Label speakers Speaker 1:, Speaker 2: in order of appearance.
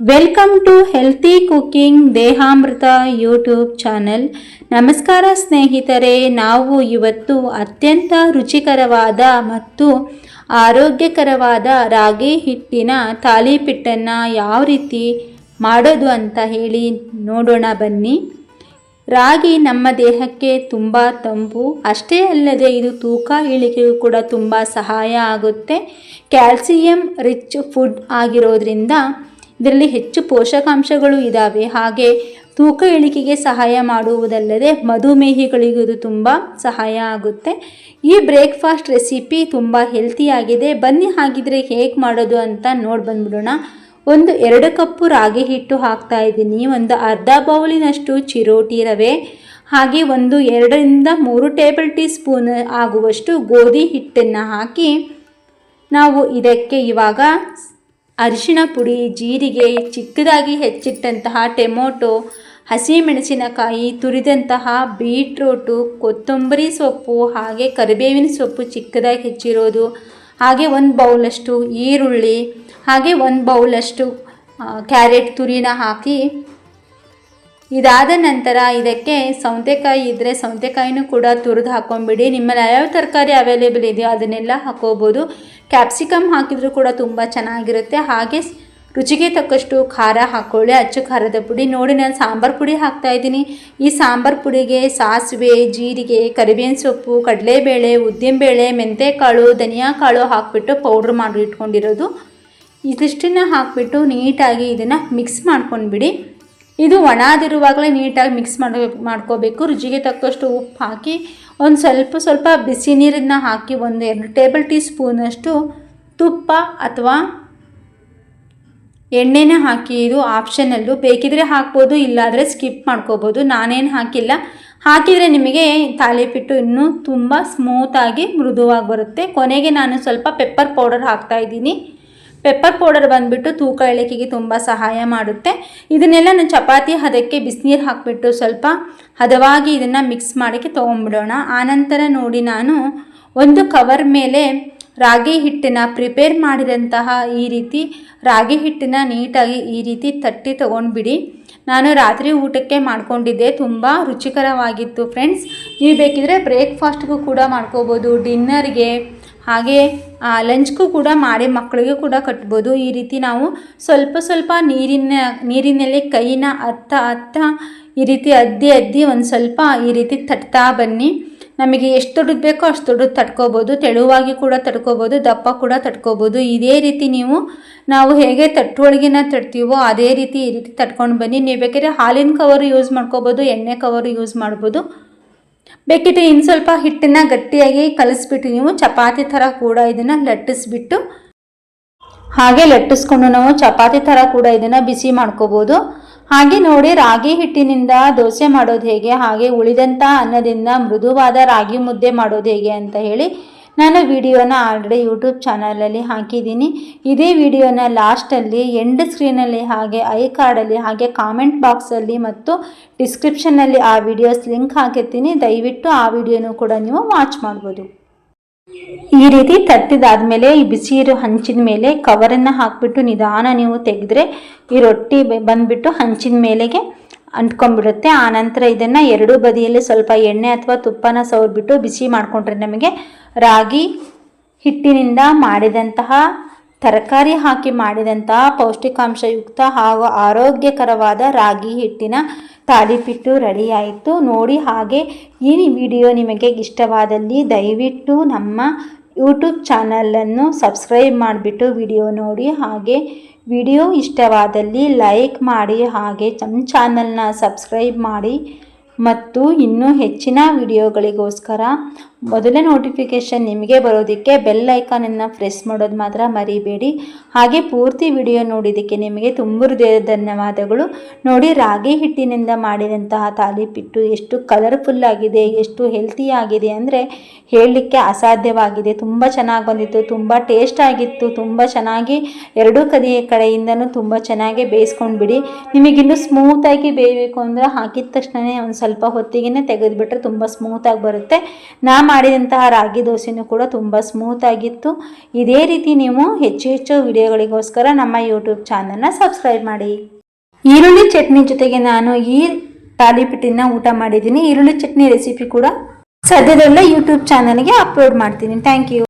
Speaker 1: Welcome to healthy cooking Dehamrita YouTube channel. ನಮಸ್ಕಾರ ಸ್ನೇಹಿತರೆ, ನಾವು ಇವತ್ತು ಅತ್ಯಂತ ರುಚಿಕರವಾದ ಮತ್ತು ಆರೋಗ್ಯಕರವಾದ ರಾಗಿ ಹಿಟ್ಟಿನ ತಾಲಿಪಿಟ್ಟನ್ನು ಯಾವ ರೀತಿ ಮಾಡೋದು ಅಂತ ಹೇಳಿ ನೋಡೋಣ ಬನ್ನಿ. ರಾಗಿ ನಮ್ಮ ದೇಹಕ್ಕೆ ತುಂಬ ತಂಪು, ಅಷ್ಟೇ ಅಲ್ಲದೆ ಇದು ತೂಕ ಇಳಿಕೆಗೂ ಕೂಡ ತುಂಬ ಸಹಾಯ ಆಗುತ್ತೆ. ಕ್ಯಾಲ್ಸಿಯಂ ರಿಚ್ ಫುಡ್ ಆಗಿರೋದ್ರಿಂದ ಇದರಲ್ಲಿ ಹೆಚ್ಚು ಪೋಷಕಾಂಶಗಳು ಇದ್ದಾವೆ. ಹಾಗೆ ತೂಕ ಇಳಿಕೆಗೆ ಸಹಾಯ ಮಾಡುವುದಲ್ಲದೆ ಮಧುಮೇಹಿಗಳಿಗೂ ಇದು ತುಂಬ ಸಹಾಯ ಆಗುತ್ತೆ. ಈ ಬ್ರೇಕ್ಫಾಸ್ಟ್ ರೆಸಿಪಿ ತುಂಬ ಹೆಲ್ತಿಯಾಗಿದೆ. ಬನ್ನಿ ಹಾಗಿದ್ರೆ ಹೇಗೆ ಮಾಡೋದು ಅಂತ ನೋಡಿ ಬಂದ್ಬಿಡೋಣ. 2 ಕಪ್ಪು ರಾಗಿ ಹಿಟ್ಟು ಹಾಕ್ತಾ ಇದ್ದೀನಿ. ಒಂದು ಅರ್ಧ ಬೌಲಿನಷ್ಟು ಚಿರೋಟಿ ರವೆ, ಹಾಗೆ 2-3 ಟೇಬಲ್ ಟೀ ಸ್ಪೂನ್ ಆಗುವಷ್ಟು ಗೋಧಿ ಹಿಟ್ಟನ್ನು ಹಾಕಿ ನಾವು ಇದಕ್ಕೆ ಇವಾಗ ಅರಿಶಿಣ ಪುಡಿ, ಜೀರಿಗೆ, ಚಿಕ್ಕದಾಗಿ ಹೆಚ್ಚಿಟ್ಟಂತಹ ಟೊಮೊಟೊ, ಹಸಿಮೆಣಸಿನಕಾಯಿ, ತುರಿದಂತಹ ಬೀಟ್ರೂಟು, ಕೊತ್ತಂಬರಿ ಸೊಪ್ಪು, ಹಾಗೆ ಕರಿಬೇವಿನ ಸೊಪ್ಪು ಚಿಕ್ಕದಾಗಿ ಹೆಚ್ಚಿರೋದು, ಹಾಗೆ 1 ಬೌಲಷ್ಟು ಈರುಳ್ಳಿ, ಹಾಗೆ 1 ಬೌಲಷ್ಟು ಕ್ಯಾರೆಟ್ ತುರಿನ ಹಾಕಿ ಇದಾದ ನಂತರ ಇದಕ್ಕೆ ಸೌತೆಕಾಯಿ ಇದ್ದರೆ ಸೌತೆಕಾಯಿನೂ ಕೂಡ ತುರಿದು ಹಾಕ್ಕೊಂಬಿಡಿ. ನಿಮ್ಮಲ್ಲಿ ಯಾವ ತರಕಾರಿ ಅವೈಲೇಬಲ್ ಇದೆಯೋ ಅದನ್ನೆಲ್ಲ ಹಾಕೋಬೋದು. ಕ್ಯಾಪ್ಸಿಕಮ್ ಹಾಕಿದರೂ ಕೂಡ ತುಂಬ ಚೆನ್ನಾಗಿರುತ್ತೆ. ಹಾಗೆ ರುಚಿಗೆ ತಕ್ಕಷ್ಟು ಖಾರ ಹಾಕ್ಕೊಳ್ಳಿ, ಅಚ್ಚು ಖಾರದ ಪುಡಿ. ನೋಡಿ, ನಾನು ಸಾಂಬಾರು ಪುಡಿ ಹಾಕ್ತಾಯಿದ್ದೀನಿ. ಈ ಸಾಂಬಾರು ಪುಡಿಗೆ ಸಾಸಿವೆ, ಜೀರಿಗೆ, ಕರಿಬೇವಿನ ಸೊಪ್ಪು, ಕಡಲೆಬೇಳೆ, ಉದ್ದಿನಬೇಳೆ, ಮೆಂತ್ಯಕಾಳು, ಧನಿಯಾ ಕಾಳು ಹಾಕಿಬಿಟ್ಟು ಪೌಡ್ರ್ ಮಾಡಿ ಇಟ್ಕೊಂಡಿರೋದು. ಇದಿಷ್ಟನ್ನು ಹಾಕಿಬಿಟ್ಟು ನೀಟಾಗಿ ಇದನ್ನು ಮಿಕ್ಸ್ ಮಾಡ್ಕೊಂಡ್ಬಿಡಿ. ಇದು ಒಣದಿರುವಾಗಲೇ ನೀಟಾಗಿ ಮಿಕ್ಸ್ ಮಾಡ್ಕೋಬೇಕು. ರುಚಿಗೆ ತಕ್ಕಷ್ಟು ಉಪ್ಪು ಹಾಕಿ ಒಂದು ಸ್ವಲ್ಪ ಬಿಸಿ ನೀರನ್ನು ಹಾಕಿ 1-2 ಟೇಬಲ್ ಟೀ ಸ್ಪೂನಷ್ಟು ತುಪ್ಪ ಅಥವಾ ಎಣ್ಣೆನ ಹಾಕಿ, ಇದು ಆಪ್ಷನಲ್ಲು, ಬೇಕಿದ್ರೆ ಹಾಕ್ಬೋದು, ಇಲ್ಲಾದರೆ ಸ್ಕಿಪ್ ಮಾಡ್ಕೋಬೋದು. ನಾನೇನು ಹಾಕಿಲ್ಲ. ಹಾಕಿದರೆ ನಿಮಗೆ ತಾಲಿಪಿಟ್ಟು ಇನ್ನೂ ತುಂಬ ಸ್ಮೂತಾಗಿ ಮೃದುವಾಗಿ ಬರುತ್ತೆ. ಕೊನೆಗೆ ನಾನು ಸ್ವಲ್ಪ ಪೆಪ್ಪರ್ ಪೌಡರ್ ಹಾಕ್ತಾಯಿದ್ದೀನಿ. ಪೆಪ್ಪರ್ ಪೌಡರ್ ಬಂದುಬಿಟ್ಟು ತೂಕ ಇಳಿಕೆಗೆ ತುಂಬ ಸಹಾಯ ಮಾಡುತ್ತೆ. ಇದನ್ನೆಲ್ಲ ನಾನು ಚಪಾತಿ ಹದಕ್ಕೆ ಬಿಸಿನೀರು ಹಾಕಿಬಿಟ್ಟು ಸ್ವಲ್ಪ ಹದವಾಗಿ ಇದನ್ನು ಮಿಕ್ಸ್ ಮಾಡೋಕ್ಕೆ ತೊಗೊಂಡ್ಬಿಡೋಣ. ಆನಂತರ ನೋಡಿ, ನಾನು ಒಂದು ಕವರ್ ಮೇಲೆ ರಾಗಿ ಹಿಟ್ಟನ್ನು ಪ್ರಿಪೇರ್ ಮಾಡಿದಂತಹ ಈ ರೀತಿ ರಾಗಿ ಹಿಟ್ಟನ್ನು ನೀಟಾಗಿ ಈ ರೀತಿ ತಟ್ಟಿ ತೊಗೊಂಡ್ಬಿಡಿ. ನಾನು ರಾತ್ರಿ ಊಟಕ್ಕೆ ಮಾಡ್ಕೊಂಡಿದ್ದೆ, ತುಂಬ ರುಚಿಕರವಾಗಿತ್ತು ಫ್ರೆಂಡ್ಸ್. ನೀವು ಬೇಕಿದ್ರೆ ಬ್ರೇಕ್ಫಾಸ್ಟ್ಗೂ ಕೂಡ ಮಾಡ್ಕೋಬೋದು, ಡಿನ್ನರ್ಗೆ, ಹಾಗೆ ಲಂಚ್ಗೂ ಕೂಡ ಮಾಡಿ ಮಕ್ಕಳಿಗೂ ಕೂಡ ಕಟ್ಬೋದು. ಈ ರೀತಿ ನಾವು ಸ್ವಲ್ಪ ನೀರಿನಲ್ಲಿ ಕೈನ ಅತ್ತ ಈ ರೀತಿ ಅದ್ದಿ ಒಂದು ಸ್ವಲ್ಪ ಈ ರೀತಿ ತಟ್ತಾ ಬನ್ನಿ. ನಮಗೆ ಎಷ್ಟು ದೊಡ್ಡದು ಬೇಕೋ ಅಷ್ಟು ದೊಡ್ಡದು ತಟ್ಕೋಬೋದು, ತೆಳುವಾಗಿ ಕೂಡ ತಟ್ಕೋಬೋದು, ದಪ್ಪ ಕೂಡ ತಟ್ಕೋಬೋದು. ಇದೇ ರೀತಿ ನಾವು ಹೇಗೆ ತಟ್ಟುವಳಿಗೆನ ತಟ್ತೀವೋ ಅದೇ ರೀತಿ ಈ ರೀತಿ ತಟ್ಕೊಂಡು ಬನ್ನಿ. ನೀವು ಬೇಕಾದ್ರೆ ಹಾಲಿನ ಕವರು ಯೂಸ್ ಮಾಡ್ಕೋಬೋದು, ಎಣ್ಣೆ ಕವರು ಯೂಸ್ ಮಾಡ್ಬೋದು. ಬೇಕಿದ್ರೆ ಇನ್ನು ಸ್ವಲ್ಪ ಹಿಟ್ಟನ್ನು ಗಟ್ಟಿಯಾಗಿ ಕಲಿಸ್ಬಿಟ್ಟು ನೀವು ಚಪಾತಿ ಥರ ಕೂಡ ಇದನ್ನು ಲಟ್ಟಿಸ್ಬಿಟ್ಟು ಹಾಗೆ ಲಟ್ಟಿಸ್ಕೊಂಡು ನಾವು ಚಪಾತಿ ಥರ ಕೂಡ ಇದನ್ನು ಬಿಸಿ ಮಾಡ್ಕೋಬೋದು. ಹಾಗೆ ನೋಡಿ, ರಾಗಿ ಹಿಟ್ಟಿನಿಂದ ದೋಸೆ ಮಾಡೋದು ಹೇಗೆ, ಹಾಗೆ ಉಳಿದಂಥ ಅನ್ನದಿಂದ ಮೃದುವಾದ ರಾಗಿ ಮುದ್ದೆ ಮಾಡೋದು ಹೇಗೆ ಅಂತ ಹೇಳಿ ನಾನು ವಿಡಿಯೋನ ಆಲ್ರೆಡಿ ಯೂಟ್ಯೂಬ್ ಚಾನಲಲ್ಲಿ ಹಾಕಿದ್ದೀನಿ. ಇದೇ ವಿಡಿಯೋನ ಲಾಸ್ಟಲ್ಲಿ ಎಂಡ್ ಸ್ಕ್ರೀನಲ್ಲಿ, ಹಾಗೆ ಐ ಕಾರ್ಡಲ್ಲಿ, ಹಾಗೆ ಕಾಮೆಂಟ್ ಬಾಕ್ಸಲ್ಲಿ ಮತ್ತು ಡಿಸ್ಕ್ರಿಪ್ಷನ್ನಲ್ಲಿ ಆ ವಿಡಿಯೋಸ್ ಲಿಂಕ್ ಹಾಕಿರ್ತೀನಿ. ದಯವಿಟ್ಟು ಆ ವಿಡಿಯೋನೂ ಕೂಡ ನೀವು ವಾಚ್ ಮಾಡ್ಬೋದು. ಈ ರೀತಿ ತಟ್ಟಿದಾದ್ಮೇಲೆ ಈ ಬಿಸಿ ಇರೋ ಹಂಚಿನ ಮೇಲೆ ಕವರನ್ನು ಹಾಕಿಬಿಟ್ಟು ನಿಧಾನ ನೀವು ತೆಗೆದ್ರೆ ಈ ರೊಟ್ಟಿ ಬಂದುಬಿಟ್ಟು ಹಂಚಿನ ಮೇಲೆಗೆ ಅಂಟ್ಕೊಂಡ್ಬಿಡುತ್ತೆ. ಆನಂತರ ಇದನ್ನು 2 ಬದಿಯಲ್ಲಿ ಸ್ವಲ್ಪ ಎಣ್ಣೆ ಅಥವಾ ತುಪ್ಪನ ಸವರ್ಬಿಟ್ಟು ಬಿಸಿ ಮಾಡಿಕೊಂಡ್ರೆ ನಮಗೆ ರಾಗಿ ಹಿಟ್ಟಿನಿಂದ ಮಾಡಿದಂತಹ ತರಕಾರಿ ಹಾಕಿ ಮಾಡಿದಂತಹ ಪೌಷ್ಟಿಕಾಂಶಯುಕ್ತ ಹಾಗೂ ಆರೋಗ್ಯಕರವಾದ ರಾಗಿ ಹಿಟ್ಟಿನ ತಾಲಿಪಿಟ್ಟು ರೆಡಿ ಆಯಿತು ನೋಡಿ. ಹಾಗೆ ಈ ವಿಡಿಯೋ ನಿಮಗೆ ಇಷ್ಟವಾದಲ್ಲಿ ದಯವಿಟ್ಟು ನಮ್ಮ ಯೂಟ್ಯೂಬ್ ಚಾನಲನ್ನು ಸಬ್ಸ್ಕ್ರೈಬ್ ಮಾಡಿಬಿಟ್ಟು ವಿಡಿಯೋ ನೋಡಿ. ಹಾಗೆ ವಿಡಿಯೋ ಇಷ್ಟವಾದಲ್ಲಿ ಲೈಕ್ ಮಾಡಿ, ಹಾಗೆ ನಮ್ಮ ಚಾನಲ್ನ ಸಬ್ಸ್ಕ್ರೈಬ್ ಮಾಡಿ. ಮತ್ತು ಇನ್ನೂ ಹೆಚ್ಚಿನ ವಿಡಿಯೋಗಳಿಗೋಸ್ಕರ ಮೊದಲೇ ನೋಟಿಫಿಕೇಷನ್ ನಿಮಗೆ ಬರೋದಕ್ಕೆ ಬೆಲ್ ಐಕಾನನ್ನು ಪ್ರೆಸ್ ಮಾಡೋದು ಮಾತ್ರ ಮರಿಬೇಡಿ. ಹಾಗೆ ಪೂರ್ತಿ ವಿಡಿಯೋ ನೋಡಿದ್ದಕ್ಕೆ ನಿಮಗೆ ತುಂಬ ಹೃದಯದ ಧನ್ಯವಾದಗಳು. ನೋಡಿ, ರಾಗಿ ಹಿಟ್ಟಿನಿಂದ ಮಾಡಿದಂತಹ ತಾಲಿಪಿಟ್ಟು ಎಷ್ಟು ಕಲರ್ಫುಲ್ ಆಗಿದೆ, ಎಷ್ಟು ಹೆಲ್ತಿ ಆಗಿದೆ ಅಂದರೆ ಹೇಳಲಿಕ್ಕೆ ಅಸಾಧ್ಯವಾಗಿದೆ. ತುಂಬ ಚೆನ್ನಾಗಿ ಬಂದಿತ್ತು, ತುಂಬ ಟೇಸ್ಟ್ ಆಗಿತ್ತು, ತುಂಬ ಚೆನ್ನಾಗಿ ಎರಡೂ ಕಡೆಯಿಂದನೂ ತುಂಬ ಚೆನ್ನಾಗಿ ಬೇಯಿಸ್ಕೊಂಡು ಬಿಡಿ. ನಿಮಗಿನ್ನೂ ಸ್ಮೂತಾಗಿ ಬೇಯಬೇಕು ಅಂದರೆ ಹಾಕಿದ ತಕ್ಷಣ ಒಂದು ಸ್ವಲ್ಪ ಹೊತ್ತಿಗೆ ತೆಗೆದುಬಿಟ್ರೆ ತುಂಬ ಸ್ಮೂತಾಗಿ ಬರುತ್ತೆ. ನಾ ಮಾಡಿದಂತಹ ರಾಗಿ ದೋಸೆನೂ ಕೂಡ ತುಂಬ ಸ್ಮೂತಾಗಿತ್ತು. ಇದೇ ರೀತಿ ನೀವು ಹೆಚ್ಚು ಹೆಚ್ಚು ವಿಡಿಯೋಗಳಿಗೋಸ್ಕರ ನಮ್ಮ ಯೂಟ್ಯೂಬ್ ಚಾನಲ್ನ ಸಬ್ಸ್ಕ್ರೈಬ್ ಮಾಡಿ. ಈರುಳ್ಳಿ ಚಟ್ನಿ ಜೊತೆಗೆ ನಾನು ಈ ತಾಲಿಪಟ್ಟಿನ ಊಟ ಮಾಡಿದ್ದೀನಿ. ಈರುಳ್ಳಿ ಚಟ್ನಿ ರೆಸಿಪಿ ಕೂಡ ಸದ್ಯದಲ್ಲೇ ಯೂಟ್ಯೂಬ್ ಚಾನಲ್ಗೆ ಅಪ್ಲೋಡ್ ಮಾಡ್ತೀನಿ. Thank you.